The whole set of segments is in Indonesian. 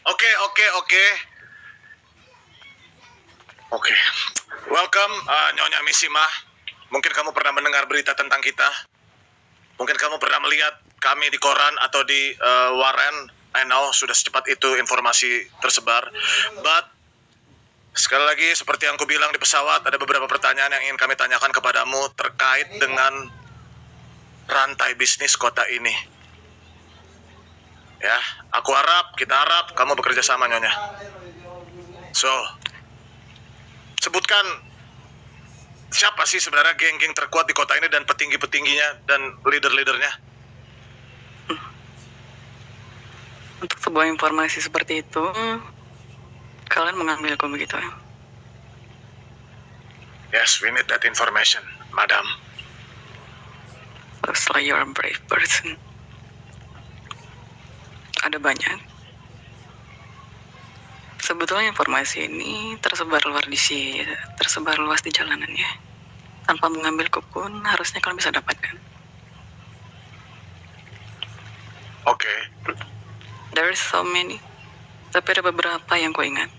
Oke. Oke. Welcome, Nyonya Mishima. Mungkin kamu pernah mendengar berita tentang kita. Mungkin kamu pernah melihat kami di koran atau di Warren. I know, sudah secepat itu informasi tersebar. But, sekali lagi, seperti yang aku bilang di pesawat, ada beberapa pertanyaan yang ingin kami tanyakan kepadamu terkait dengan rantai bisnis kota ini. Ya, kita harap kamu bekerja sama, Nyonya. So, sebutkan siapa sih sebenarnya geng-geng terkuat di kota ini dan petinggi-petingginya dan leader-leadernya? Untuk sebuah informasi seperti itu, kalian mengambilku begitu? Yes, we need that information, madam. Looks like you're a brave person. Ada banyak. Sebetulnya informasi ini tersebar luas di jalanannya. Tanpa mengambilku pun, harusnya kalian bisa dapatkan. Oke. There is so many. Tapi ada beberapa yang ku ingat.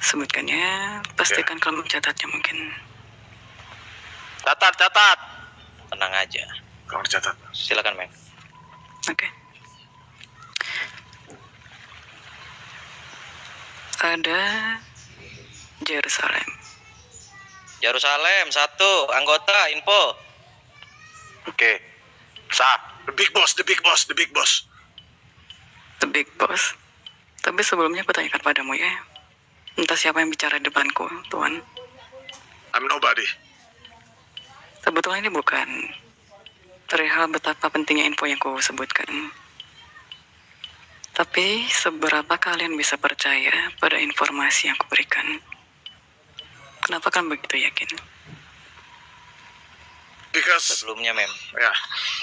Sebutkannya, pastikan kalian mencatatnya mungkin. Catat. Tenang aja. Kamu dicatat. Silakan, Mem. Oke. Ada Jerusalem. Yerusalem 1, anggota info. Oke. The big boss. The big boss. Tapi sebelumnya aku tanyakan padamu ya. Entah siapa yang bicara di depanku, Tuan. I'm nobody. Sebetulnya ini bukan perihal betapa pentingnya info yang ku sebutkan. Tapi seberapa kalian bisa percaya pada informasi yang kuberikan? Kenapa kalian begitu yakin? Because Sebelumnya, Mem, ya.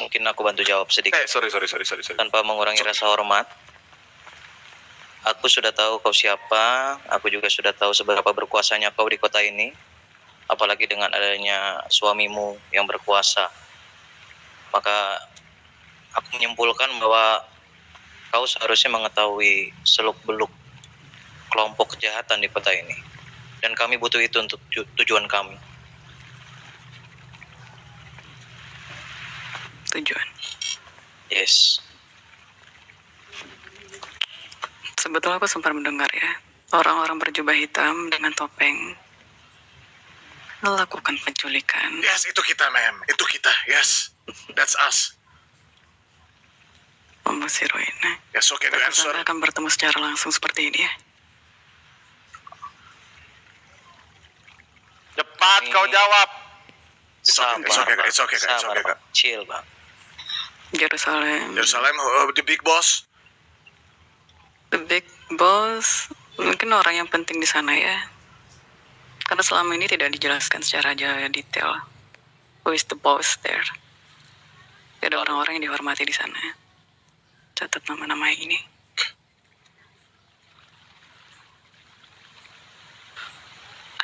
mungkin aku bantu jawab sedikit. Sorry. Tanpa mengurangi rasa hormat. Aku sudah tahu kau siapa, aku juga sudah tahu seberapa berkuasanya kau di kota ini. Apalagi dengan adanya suamimu yang berkuasa. Maka aku menyimpulkan bahwa kau seharusnya mengetahui seluk-beluk kelompok kejahatan di kota ini. Dan kami butuh itu untuk tujuan kami. Tujuan. Yes. Sebetulnya aku sempat mendengar ya, orang-orang berjubah hitam dengan topeng melakukan penculikan. Yes, itu kita, ma'am. Itu kita. Yes. That's us. Mengusir Roina. Yes, okay, the answer. Kita akan bertemu secara langsung seperti ini ya. Cepat kau jawab. It's okay, Kak. Chill, Bang. Jerusalem, the big boss. the big boss, mungkin orang yang penting di sana ya. Karena selama ini tidak dijelaskan secara detail. Who is the boss there? Ada orang-orang yang dihormati di sana. Catat nama-nama ini.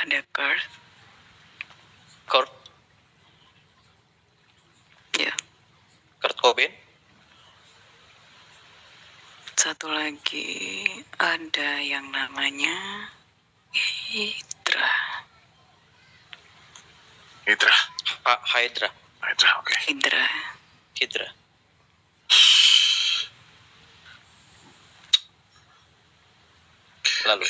Ada Kurt ya. Kurt Cobain. Satu lagi ada yang namanya Hydra. Hydra. Oke. Hydra. Lalu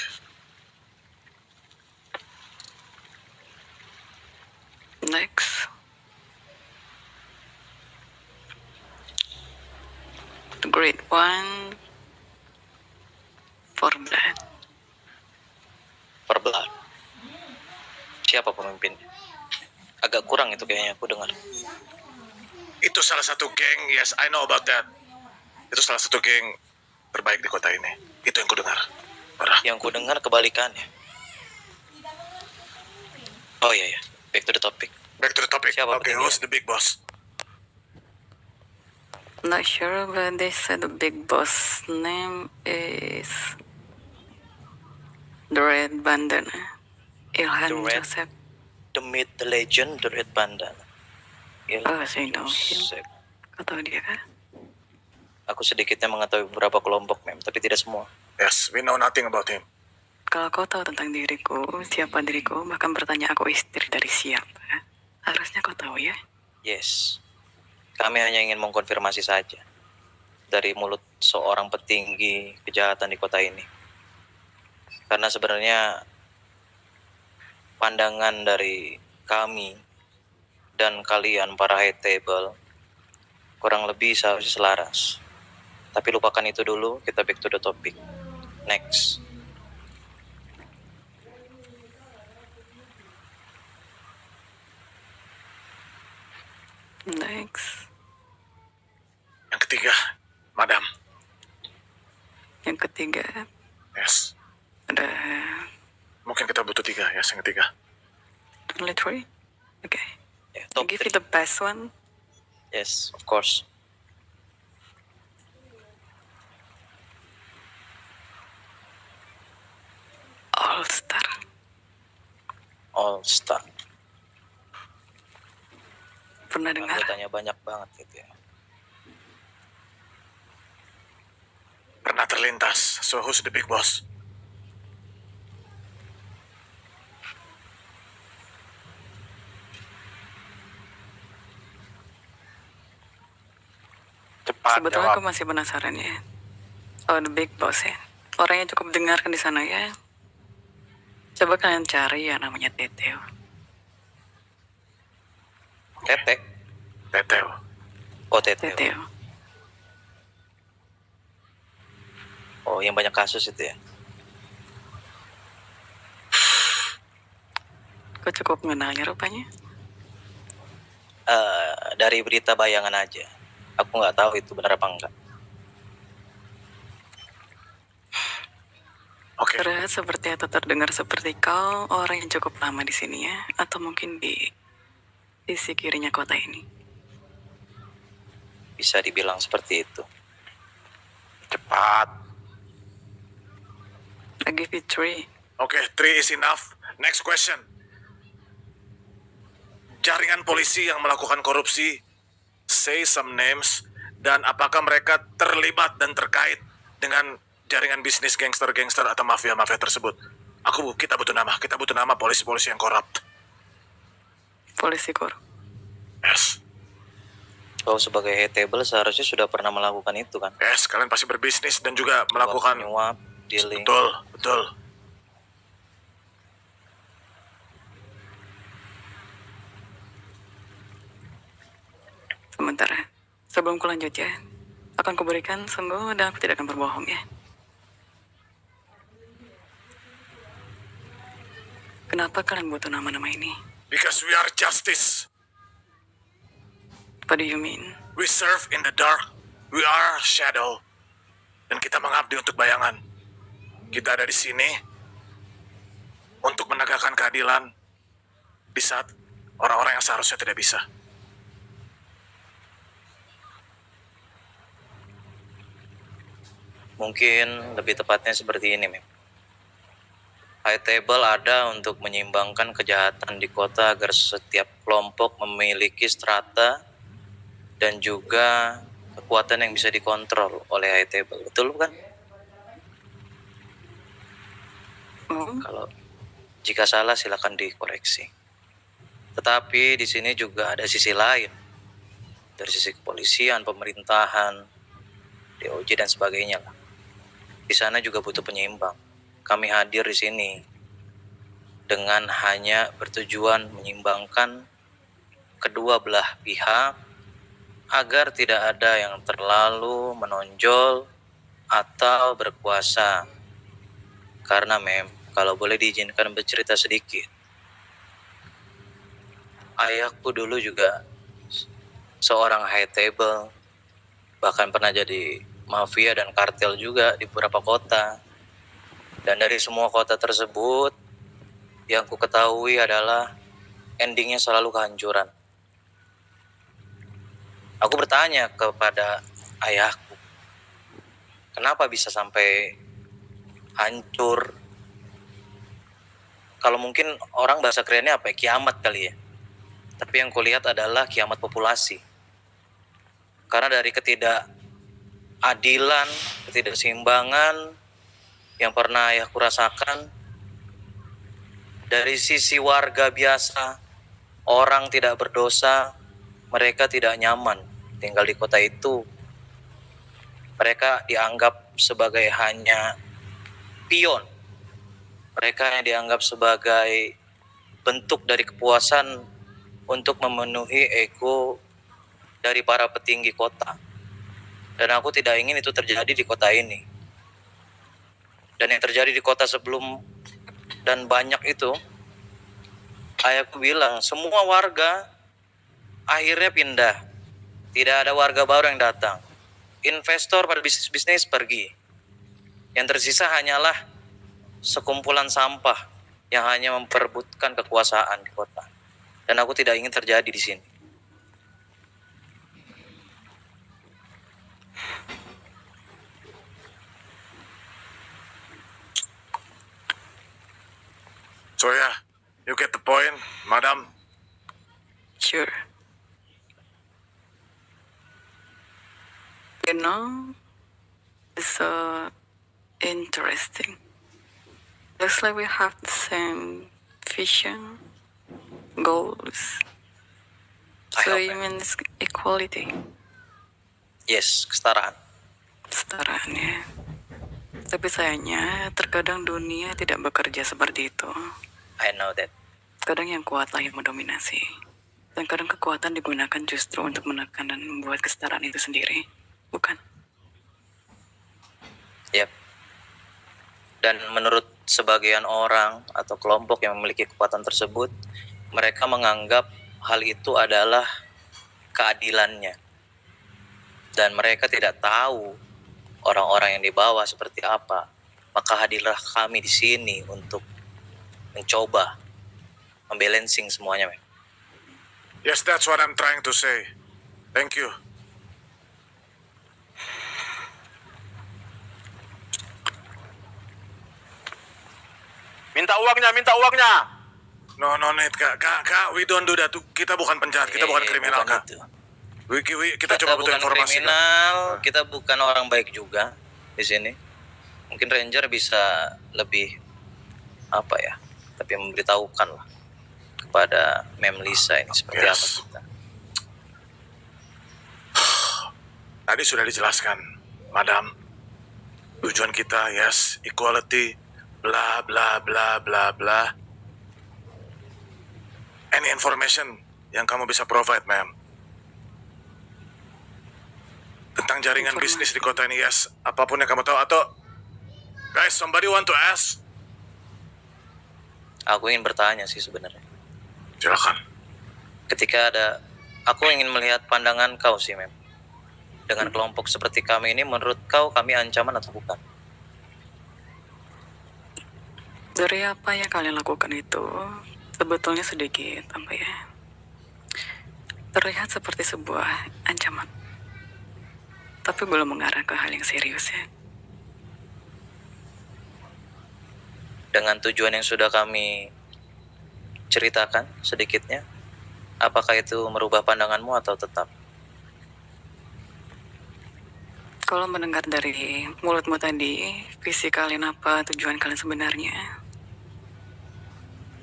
Next, the Great One for Blood. For Blood. Siapa pemimpinnya? Agak kurang itu kayaknya aku dengar. Itu salah satu geng. Yes, I know about that. Itu salah satu geng terbaik di kota ini. Itu yang ku dengar. Parah. Yang ku dengar kebalikannya. Oh iya. Back to the topic. Siapa Okay, who's the big boss? Not sure, but they said the big boss name is the Red Bandana, Ilhan Joseph. The myth, the legend, the Red Bandana. Oh, I know him. Kau tahu dia kan? Aku sedikitnya mengetahui beberapa kelompok, Mem, tapi tidak semua. Yes, we know nothing about him. Kalau kau tahu tentang diriku, siapa diriku, bahkan bertanya aku istri dari siapa, harusnya kau tahu ya. Yes. Kami hanya ingin mengkonfirmasi saja dari mulut seorang petinggi kejahatan di kota ini. Karena sebenarnya pandangan dari kami dan kalian para high table kurang lebih seharusnya selaras. Tapi lupakan itu dulu, kita back to the topic. Next. Next. Yang ketiga, Madam. Yang ketiga, Yes. ada Mungkin kita butuh 3, yes, yang ketiga. only 3? Okay. Yeah, I'll top give three. you the best one. Yes, of course. All Star. All Star. Pernah dengar? Anggotanya banyak banget gitu ya. Pernah terlintas. So who's the big boss? Cepat Sebetulnya jawab. aku masih penasaran ya. Oh, the big boss ya. Orang yang cukup dengarkan di sana ya. Coba kalian cari yang namanya Teteo. Tetek. Teteo. Oh, Teteo. Teteo. Oh, yang banyak kasus itu ya. Kau cukup mengenalnya rupanya. Dari berita bayangan aja. Aku nggak tahu itu benar apa enggak. Oke. Terlihat seperti atau terdengar seperti kau orang yang cukup lama di sini ya. Atau mungkin di sisi kirinya kota ini. Bisa dibilang seperti itu. Cepat. I give you 3. Oke, 3 is enough. Next question. Jaringan polisi yang melakukan korupsi, say some names, dan apakah mereka terlibat dan terkait dengan jaringan bisnis gangster-gangster atau mafia-mafia tersebut? Kita butuh nama polisi-polisi yang korup. Polisi korup. Yes, Kau sebagai head table seharusnya sudah pernah melakukan itu kan? yes, kalian pasti berbisnis dan juga melakukan. Nyuap, dealing. Betul, betul. Sementara, sebelum ku lanjut ya, akan kuberikan sungguh dan aku tidak akan berbohong ya. Kenapa kalian butuh nama-nama ini? Because we are justice. What do you mean? We serve in the dark. We are shadow. Dan kita mengabdi untuk bayangan. Kita ada di sini untuk menegakkan keadilan di saat orang-orang yang seharusnya tidak bisa. Mungkin lebih tepatnya seperti ini, Mem. High table ada untuk menyeimbangkan kejahatan di kota agar setiap kelompok memiliki strata dan juga kekuatan yang bisa dikontrol oleh high table. Betul bukan? Kalau jika salah silakan dikoreksi. Tetapi di sini juga ada sisi lain. Dari sisi kepolisian, pemerintahan, DOJ dan sebagainya lah. Di sana juga butuh penyeimbang. Kami hadir di sini dengan hanya bertujuan menyeimbangkan kedua belah pihak agar tidak ada yang terlalu menonjol atau berkuasa. Karena kalau boleh diizinkan bercerita sedikit, ayahku dulu juga seorang high table, bahkan pernah jadi mafia dan kartel juga di beberapa kota. Dan dari semua kota tersebut, yang ku ketahui adalah endingnya selalu kehancuran. Aku bertanya kepada ayahku, kenapa bisa sampai hancur? Kalau mungkin orang bahasa kerennya apa ya? Kiamat kali ya. Tapi yang kulihat adalah kiamat populasi. Karena dari ketidakadilan, ketidakseimbangan yang pernah ayahku rasakan. Dari sisi warga biasa, orang tidak berdosa, mereka tidak nyaman tinggal di kota itu. Mereka dianggap sebagai hanya pion. Mereka yang dianggap sebagai bentuk dari kepuasan untuk memenuhi ego dari para petinggi kota. Dan aku tidak ingin itu terjadi di kota ini. Dan yang terjadi di kota sebelum dan banyak itu, ayahku bilang semua warga akhirnya pindah. Tidak ada warga baru yang datang. Investor pada bisnis-bisnis pergi. Yang tersisa hanyalah sekumpulan sampah yang hanya memperebutkan kekuasaan di kota. Dan aku tidak ingin terjadi di sini. So yeah, you get the point, madam. Sure. You know, it's so interesting. Looks like we have the same vision, goals. I So hope you mean it's equality? Yes, kesetaraan. Kesetaraan ya. Tapi sayangnya terkadang dunia tidak bekerja seperti itu. I know that. Kadang yang kuatlah yang mendominasi. Dan kadang kekuatan digunakan justru untuk menekan dan membuat kesetaraan itu sendiri. Bukan? Yep. Dan menurut sebagian orang atau kelompok yang memiliki kekuatan tersebut, mereka menganggap hal itu adalah keadilannya. Dan mereka tidak tahu orang-orang yang di bawah seperti apa. Maka hadirlah kami di sini untuk mencoba membalancing semuanya, men. Yes, that's what I'm trying to say. Thank you. Minta uangnya. No need, kak, we don't do that. Kita bukan penjahat, kita bukan kriminal, bukan kak. itu. Kita coba butuh bukan informasi, Kak. kriminal, kita bukan orang baik juga di sini. Mungkin Ranger bisa lebih lebih memberitahukan lah kepada Mem Lisa ini seperti Yes. apa kita. Tadi sudah dijelaskan, madam. Tujuan kita, yes, equality, bla bla bla bla bla. Any information yang kamu bisa provide, ma'am? Tentang jaringan Informasi. bisnis di kota ini, yes. Apapun yang kamu tahu, atau... Guys, somebody want to ask? Aku ingin bertanya sih sebenarnya. Silakan. Aku ingin melihat pandangan kau sih, Mem. Dengan kelompok seperti kami ini, menurut kau kami ancaman atau bukan? Dari apa yang kalian lakukan itu, sebetulnya sedikit, terlihat seperti sebuah ancaman. Tapi belum mengarah ke hal yang serius ya. Dengan tujuan yang sudah kami ceritakan sedikitnya, apakah itu merubah pandanganmu atau tetap? Kalau mendengar dari mulutmu tadi, visi kalian apa, tujuan kalian sebenarnya,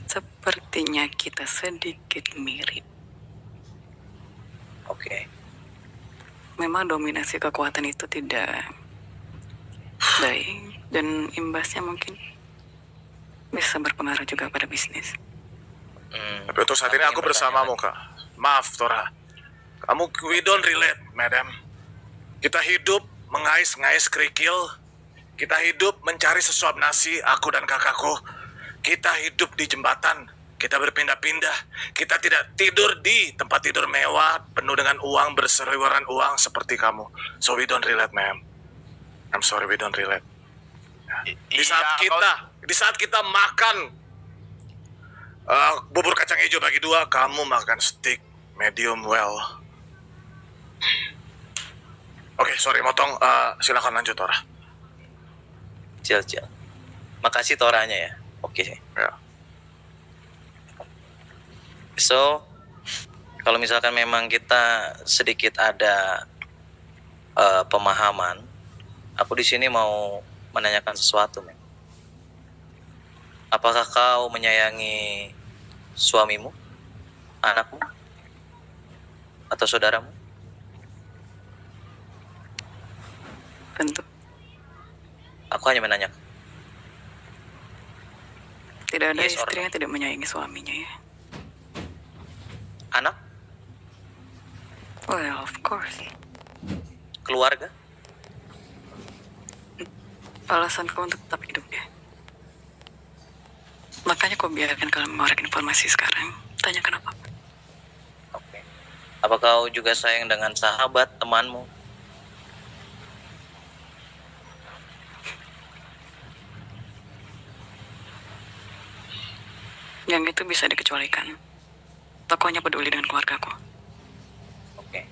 sepertinya kita sedikit mirip. Oke. Memang dominasi kekuatan itu tidak baik, dan imbasnya mungkin bisa berpengaruh juga pada bisnis. Tapi untuk saat ini aku bersamamu, Kak. Maaf, Tora. We don't relate, madam. Kita hidup mengais-ngais kerikil. Kita hidup mencari sesuap nasi, aku dan kakakku. Kita hidup di jembatan. Kita berpindah-pindah. Kita tidak tidur di tempat tidur mewah, penuh dengan uang, berseliweran uang seperti kamu. So we don't relate, ma'am. I'm sorry, we don't relate. Di saat kita makan bubur kacang hijau bagi dua, kamu makan steak medium well. Oke, sorry motong. Silakan lanjut, Tora. Cil. Makasih Toranya ya. Oke. Ya. So, kalau misalkan memang kita sedikit ada pemahaman Aku di sini mau menanyakan sesuatu, men. Apakah kau menyayangi suamimu, anakmu, atau saudaramu? Tentu. Aku hanya menanyakan. Tidak ada Yes or istri no? yang tidak menyayangi suaminya ya. Anak, Well, of course. keluarga, Alasan kau untuk tetap hidup ya. Makanya kau biarkan kalian mengeluarkan informasi sekarang. Tanya kenapa? oke. Apa kau juga sayang dengan sahabat, temanmu? Yang itu bisa dikecualikan. Aku hanya peduli dengan keluargaku. Oke.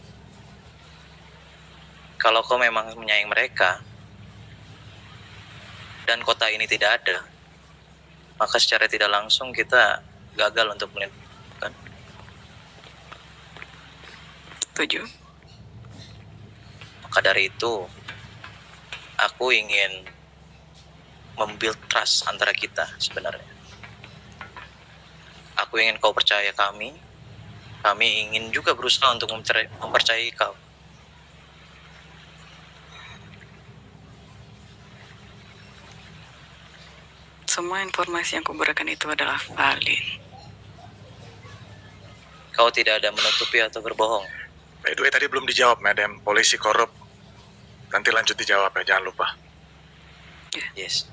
Kalau kau memang menyayangi mereka, dan kota ini tidak ada, maka secara tidak langsung kita gagal untuk melindungi. Setuju? Maka dari itu, aku ingin membuild trust antara kita sebenarnya. Aku ingin kau percaya kami ingin juga berusaha untuk mempercayai kau. Semua informasi yang kuberikan itu adalah valid. Kau tidak ada menutupi atau berbohong. By the way, tadi belum dijawab, madam. Polisi korup. Nanti lanjut dijawab ya, jangan lupa. Yes.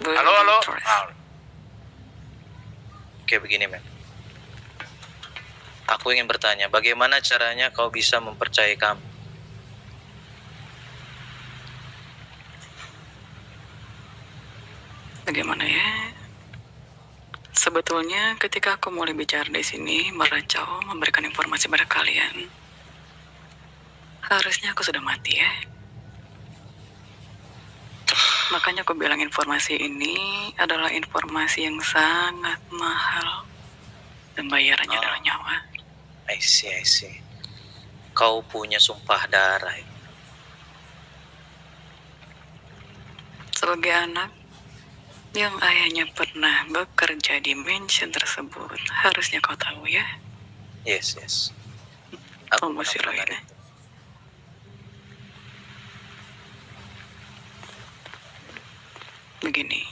Halo, halo. Torres. Oke, begini, men. Aku ingin bertanya, bagaimana caranya kau bisa mempercayai kami? Bagaimana ya? Sebetulnya ketika aku mulai bicara di sini, meracau, memberikan informasi pada kalian, harusnya aku sudah mati ya. Makanya aku bilang informasi ini adalah informasi yang sangat mahal dan bayarannya adalah nyawa. I see. Kau punya sumpah darah. Sebagai anak yang ayahnya pernah bekerja di mansion tersebut, harusnya kau tahu ya. Yes. Tomo Shiro mendengar ini. itu. Begini,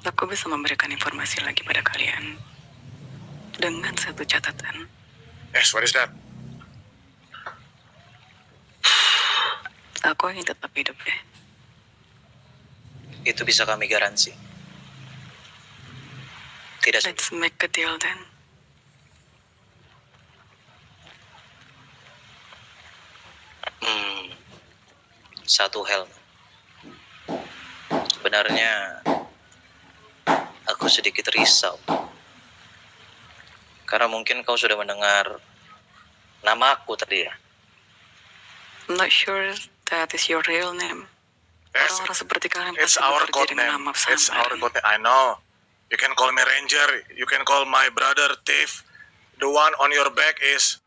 aku bisa memberikan informasi lagi pada kalian dengan satu catatan. Yes, what is that? Aku ingin tetap hidup ya. Itu bisa kami garansi. Tidak sulit. Let's make a deal then. Satu hal. Sebenarnya aku sedikit risau. Karena mungkin kau sudah mendengar nama aku tadi ya. I'm not sure that is your real name. Yes, Orang-orang seperti kalian it's pasti our bekerja code dengan name. nama It's our samar. code name. I know. You can call me Ranger. You can call my brother Thief. The one on your back is...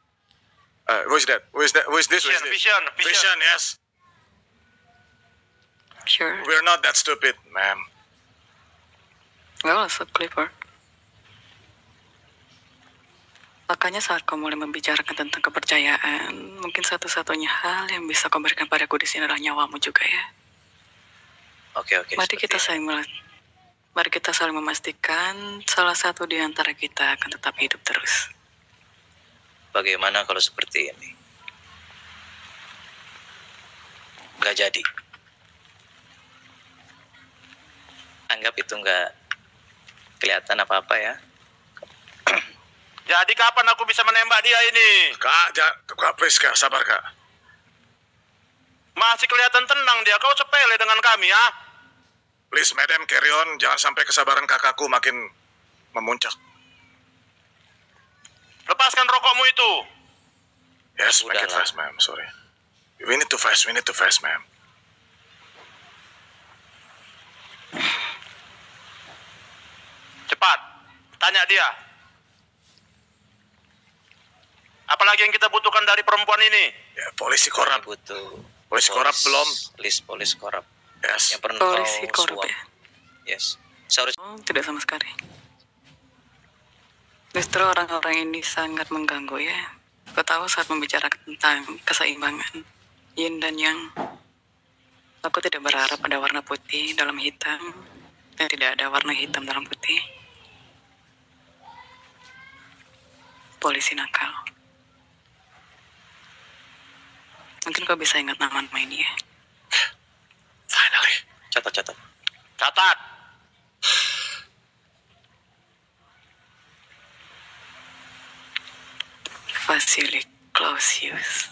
who is that? Who is that? Who is this? Who is this? Vision. Vision, yes. Sure. We're not that stupid, ma'am. Well, so clever. Makanya saat kau mulai membicarakan tentang kepercayaan, mungkin satu-satunya hal yang bisa kau berikan padaku di sini adalah nyawamu juga ya. Oke. Mari kita saling memastikan salah satu di antara kita akan tetap hidup terus. Bagaimana kalau seperti ini? Nggak jadi. Anggap itu nggak kelihatan apa-apa ya. Jadi kapan aku bisa menembak dia ini? Kak, please, Kak. Sabar, Kak. Masih kelihatan tenang dia. Kau sepele dengan kami, ya? Please, madam, carry on. Jangan sampai kesabaran kakakku makin memuncak. Lepaskan rokokmu itu. Yes, make it Udahlah. fast, ma'am. Sorry. We need to fast, ma'am. Tanya dia. Apalagi yang kita butuhkan dari perempuan ini? Ya, polisi korup. Butuh Polisi korup belum? List polisi korup. Yes. Yang pernah Polisi kau korup suap. ya? Yes. Seharusnya Oh, tidak sama sekali. Justru orang-orang ini sangat mengganggu ya. Kau tahu saat membicarakan tentang keseimbangan yin dan yang, aku tidak berharap ada warna putih dalam hitam dan tidak ada warna hitam dalam putih. Polisi nakal. Mungkin kau bisa ingat nama-nama ini ya. Finally. catat. Catat. Vasily Clausius.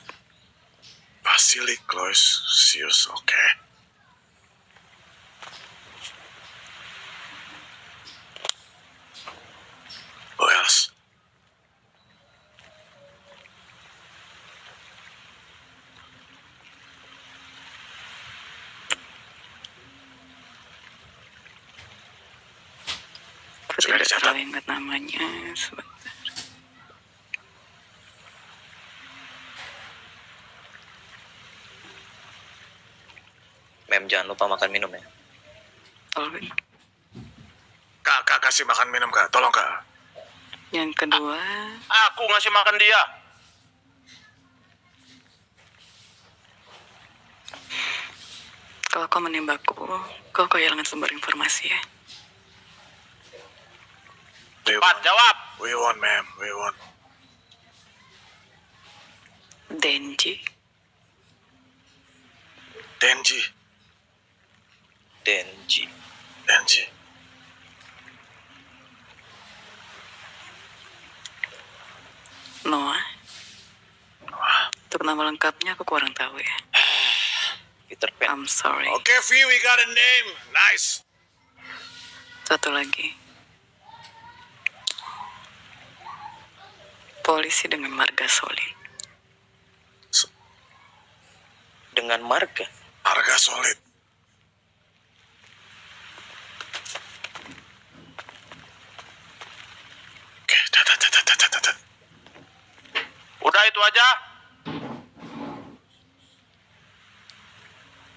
Vasily Clausius, oke. Who else? Aku Sudah tidak dicatat. terlalu ingat namanya. Sebentar. Mem, jangan lupa makan minum ya. Alvin. Kak, kasih makan minum, Kak. Tolong, Kak. Yang kedua, Aku ngasih makan dia. kalau kau menembakku, kau kehilangan sumber informasi ya. We Cepat, won. jawab. We won, ma'am. We won. Denji. Denji. Denji. Denji. Noah. Wah. Untuk nama lengkapnya aku kurang tahu ya. Peter Pan. I'm sorry. Okay, V, we got a name. Nice. Satu lagi. Polisi dengan marga solid. Dengan marga. Harga solid. Oke, catat. Udah itu aja.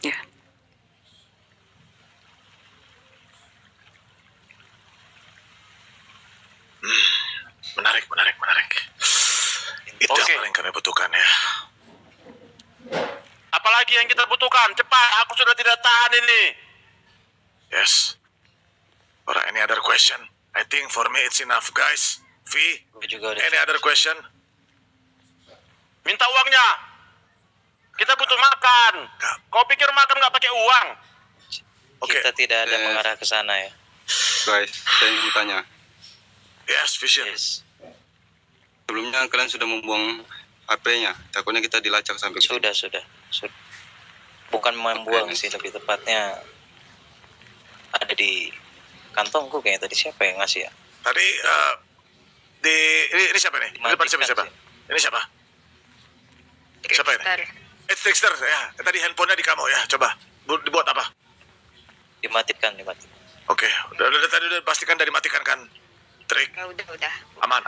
Ya. Menarik. Itu Oke. yang paling kami butuhkan ya. Apalagi yang kita butuhkan? Cepat, aku sudah tidak tahan ini. Yes. Or any other question? I think for me it's enough, guys. V, Gue juga udah. any other question? Minta uangnya. Kita butuh makan. Kak. Kau pikir makan nggak pakai uang? Oke. Kita tidak ada Yes. mengarah ke sana ya. Guys, saya ingin bertanya. Yes, Vision. Yes. Sebelumnya kalian sudah membuang HP-nya. Takutnya kita dilacak sampai ke sini. Sudah. Bukan membuang sih, lebih tepatnya ada di kantongku kayaknya tadi. Siapa yang ngasih ya? Tadi ini siapa nih? Ini depan siapa? Dimatikan Ini siapa? Siapa ini? It's Trickster ya. Tadi handphonenya di kamu ya. Coba dibuat apa? Dimatikan. Oke, udah tadi udah pastikan dari matikan kan? Trick. Ya udah. Aman.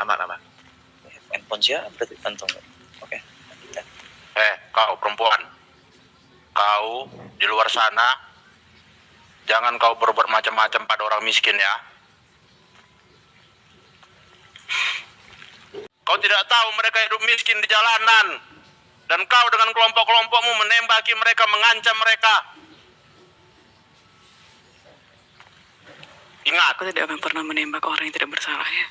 Handphone siapa berarti kantong. Oke. Kau perempuan. Kau di luar sana, jangan kau berbuat macam-macam pada orang miskin ya. Kau tidak tahu mereka hidup miskin di jalanan. Dan kau dengan kelompok-kelompokmu menembaki mereka, mengancam mereka. Ingat, Aku tidak akan pernah menembak orang yang tidak bersalah ya.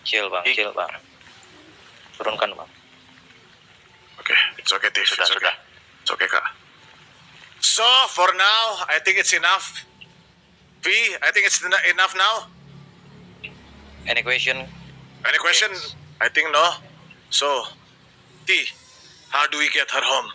Chill bang. Turunkan bang. Oke, it's okay, Tiff. Sudah, It's okay. sudah. It's okay, Kak. So, for now, I think it's enough. V, I think it's enough now. Any question? Any question? Yes. I think no. So, T, how do we get her home?